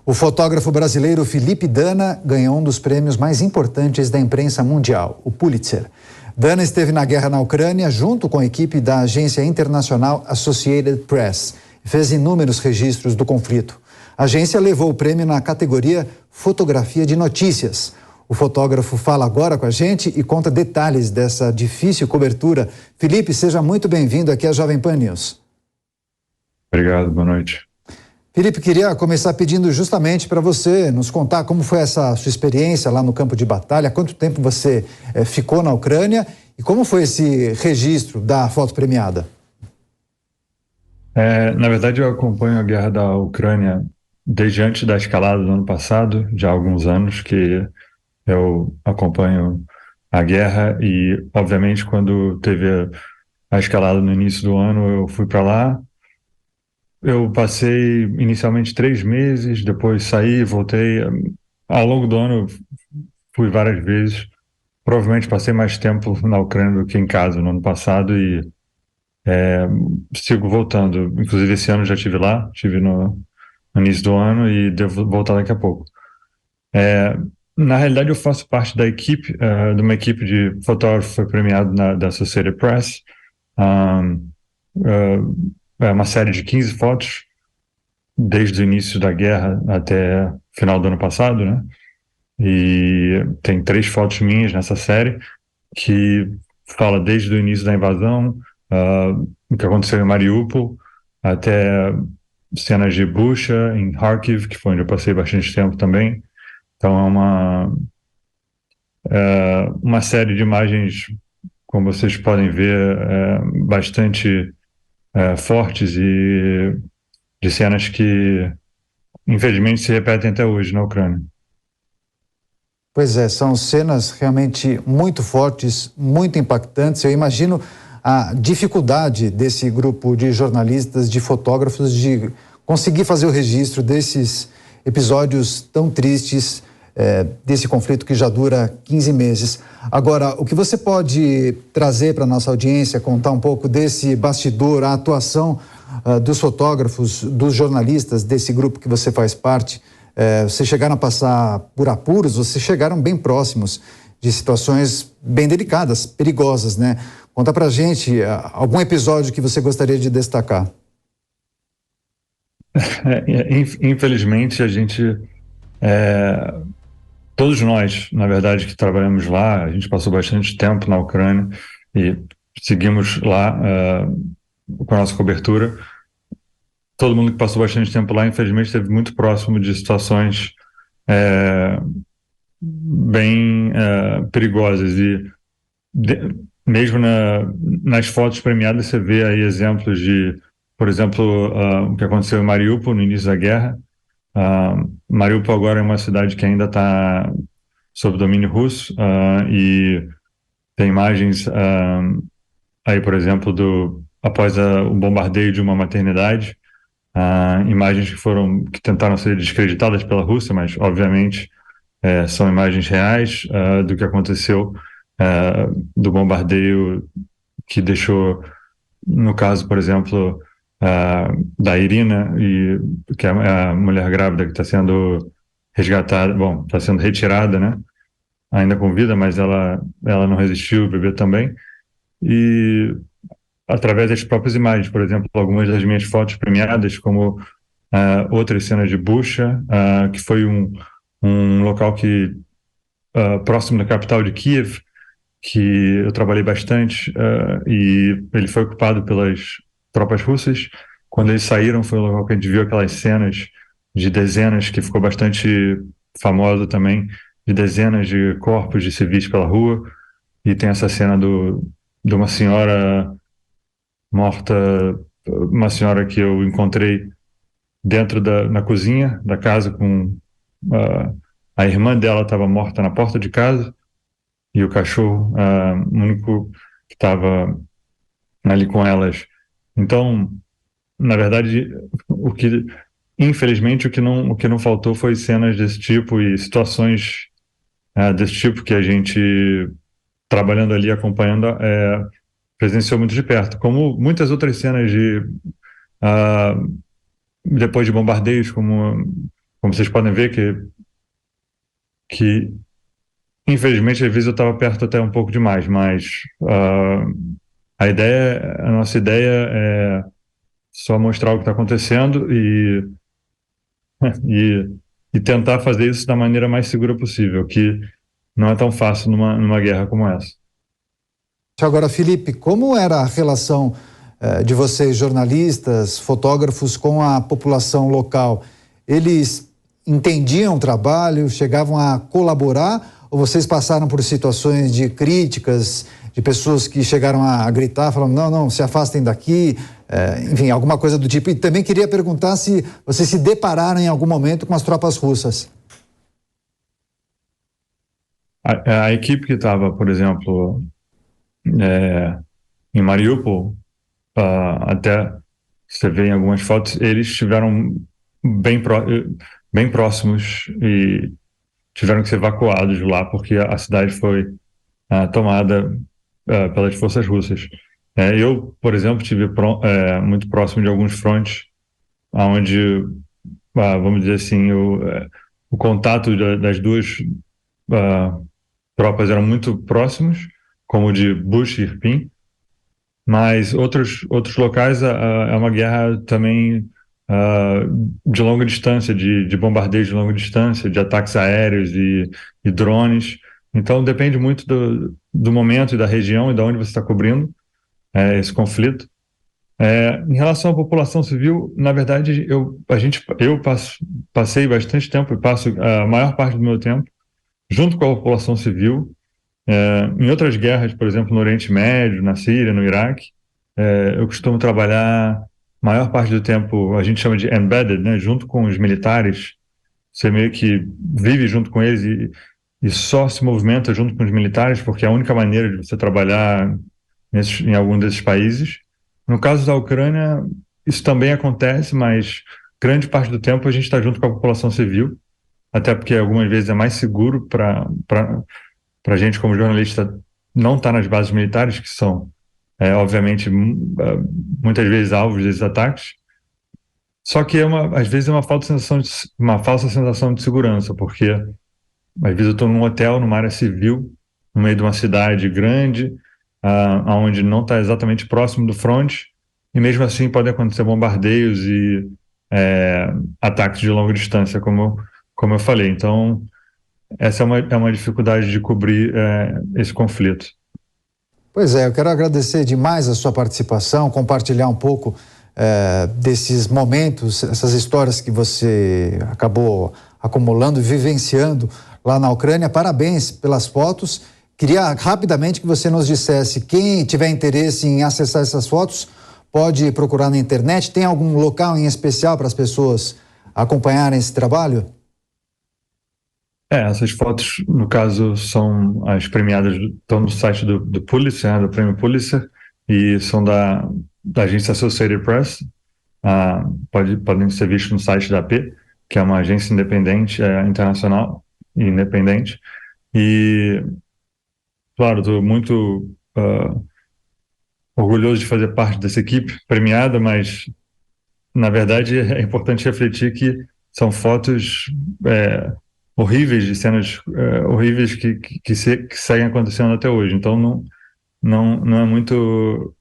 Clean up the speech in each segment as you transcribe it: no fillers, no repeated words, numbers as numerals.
O fotógrafo brasileiro Felipe Dana ganhou um dos prêmios mais importantes da imprensa mundial, o Pulitzer. Dana esteve na guerra na Ucrânia junto com a equipe da agência internacional Associated Press e fez inúmeros registros do conflito. A agência levou o prêmio na categoria Fotografia de Notícias. O fotógrafo fala agora com a gente e conta detalhes dessa difícil cobertura. Felipe, seja muito bem-vindo aqui à Jovem Pan News. Obrigado, boa noite. Felipe, queria começar pedindo justamente para você nos contar como foi essa sua experiência lá no campo de batalha, quanto tempo você ficou na Ucrânia e como foi esse registro da foto premiada? Na verdade, eu acompanho a guerra da Ucrânia desde antes da escalada do ano passado, já há alguns anos que eu acompanho a guerra e, obviamente, quando teve a escalada no início do ano, eu fui para lá. Eu passei inicialmente 3 meses, depois saí, voltei. Ao longo do ano, fui várias vezes. Provavelmente passei mais tempo na Ucrânia do que em casa no ano passado e sigo voltando. Inclusive, esse ano já estive lá, estive no início do ano e devo voltar daqui a pouco. Na realidade, eu faço parte da equipe, de uma equipe de fotógrafo que foi premiado da Associated Press. É uma série de 15 fotos, desde o início da guerra até o final do ano passado, né? E tem 3 fotos minhas nessa série, que fala desde o início da invasão, o que aconteceu em Mariupol, até cenas de Bucha, em Kharkiv, que foi onde eu passei bastante tempo também. Então é uma série de imagens, como vocês podem ver, bastante fortes e de cenas que, infelizmente, se repetem até hoje na Ucrânia. Pois é, são cenas realmente muito fortes, muito impactantes. Eu imagino a dificuldade desse grupo de jornalistas, de fotógrafos, de conseguir fazer o registro desses episódios tão tristes, desse conflito que já dura 15 meses. Agora, o que você pode trazer para a nossa audiência, contar um pouco desse bastidor, a atuação dos fotógrafos, dos jornalistas, desse grupo que você faz parte? Vocês chegaram a passar por apuros, vocês chegaram bem próximos de situações bem delicadas, perigosas, né? Conta pra gente algum episódio que você gostaria de destacar. Infelizmente, a gente... todos nós, na verdade, que trabalhamos lá, a gente passou bastante tempo na Ucrânia e seguimos lá com a nossa cobertura. Todo mundo que passou bastante tempo lá, infelizmente, esteve muito próximo de situações bem perigosas. E mesmo nas fotos premiadas, você vê aí exemplos de, por exemplo, o que aconteceu em Mariupol no início da guerra. Mariupol agora é uma cidade que ainda está sob domínio russo e tem imagens aí, por exemplo, após o bombardeio de uma maternidade. Imagens que tentaram ser descreditadas pela Rússia, mas obviamente são imagens reais do que aconteceu, do bombardeio que deixou, no caso, por exemplo, da Irina, que é a mulher grávida que está sendo resgatada, está sendo retirada, né? Ainda com vida, mas ela não resistiu, o bebê também. E através das próprias imagens, por exemplo, algumas das minhas fotos premiadas, como outras cenas de Bucha, que foi um local que próximo da capital de Kiev, que eu trabalhei bastante, e ele foi ocupado pelas tropas russas. Quando eles saíram, foi o local que a gente viu aquelas cenas de dezenas, que ficou bastante famosa também, de dezenas de corpos de civis pela rua, e tem essa cena de uma senhora morta, uma senhora que eu encontrei na cozinha da casa com a irmã dela estava morta na porta de casa e o cachorro único que estava ali com elas. Então, na verdade, infelizmente o que não faltou foi cenas desse tipo e situações desse tipo que a gente, trabalhando ali, acompanhando, presenciou muito de perto, como muitas outras cenas depois de bombardeios, como como vocês podem ver, que infelizmente às vezes eu estava perto até um pouco demais, mas a nossa ideia é só mostrar o que está acontecendo e tentar fazer isso da maneira mais segura possível, que não é tão fácil numa guerra como essa. Agora, Felipe, como era a relação de vocês, jornalistas, fotógrafos, com a população local? Eles entendiam o trabalho, chegavam a colaborar, ou vocês passaram por situações de críticas, de pessoas que chegaram a gritar, falando, não, se afastem daqui, enfim, alguma coisa do tipo? E também queria perguntar se vocês se depararam em algum momento com as tropas russas. A equipe que estava, por exemplo, em Mariupol, até você vê em algumas fotos, eles estiveram bem próximos e tiveram que ser evacuados de lá porque a cidade foi tomada pelas forças russas. Eu, por exemplo, estive muito próximo de alguns frontes onde, vamos dizer assim, o contato das duas tropas eram muito próximos, como o de Bucha e Irpin, mas outros locais é uma guerra também de longa distância, de bombardeio de longa distância, de ataques aéreos e drones. Então depende muito do momento e da região e de onde você está cobrindo esse conflito. Em relação à população civil, na verdade, eu passei bastante tempo e passo a maior parte do meu tempo junto com a população civil. Em outras guerras, por exemplo, no Oriente Médio, na Síria, no Iraque, eu costumo trabalhar maior parte do tempo, a gente chama de embedded, né, junto com os militares. Você meio que vive junto com eles e só se movimenta junto com os militares, porque é a única maneira de você trabalhar em algum desses países. No caso da Ucrânia, isso também acontece, mas grande parte do tempo a gente está junto com a população civil, até porque algumas vezes é mais seguro para a gente, como jornalista, não estar nas bases militares, que são, obviamente, muitas vezes alvos desses ataques. Só que às vezes é uma falsa sensação de segurança, porque às vezes eu estou num hotel, numa área civil, no meio de uma cidade grande, onde não está exatamente próximo do fronte, e mesmo assim podem acontecer bombardeios e ataques de longa distância, como eu falei. Então, essa é uma dificuldade de cobrir esse conflito. Pois é, eu quero agradecer demais a sua participação, compartilhar um pouco desses momentos, essas histórias que você acabou acumulando e vivenciando lá na Ucrânia. Parabéns pelas fotos. Queria rapidamente que você nos dissesse, quem tiver interesse em acessar essas fotos, pode procurar na internet. Tem algum local em especial para as pessoas acompanharem esse trabalho? Essas fotos, no caso, são as premiadas, estão no site do Pulitzer, né, do Prêmio Pulitzer, e são da agência Associated Press. Podem ser vistos no site da AP, que é uma agência independente, internacional e independente. E, claro, estou muito orgulhoso de fazer parte dessa equipe premiada, mas, na verdade, é importante refletir que são fotos horríveis, de cenas horríveis que seguem acontecendo até hoje. Então, não é muito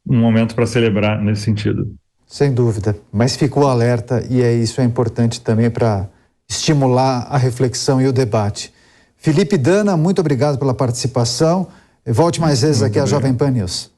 um momento para celebrar nesse sentido. Sem dúvida, mas ficou alerta e isso é importante também para estimular a reflexão e o debate. Felipe Dana, muito obrigado pela participação. Volte mais vezes aqui à Jovem Pan News.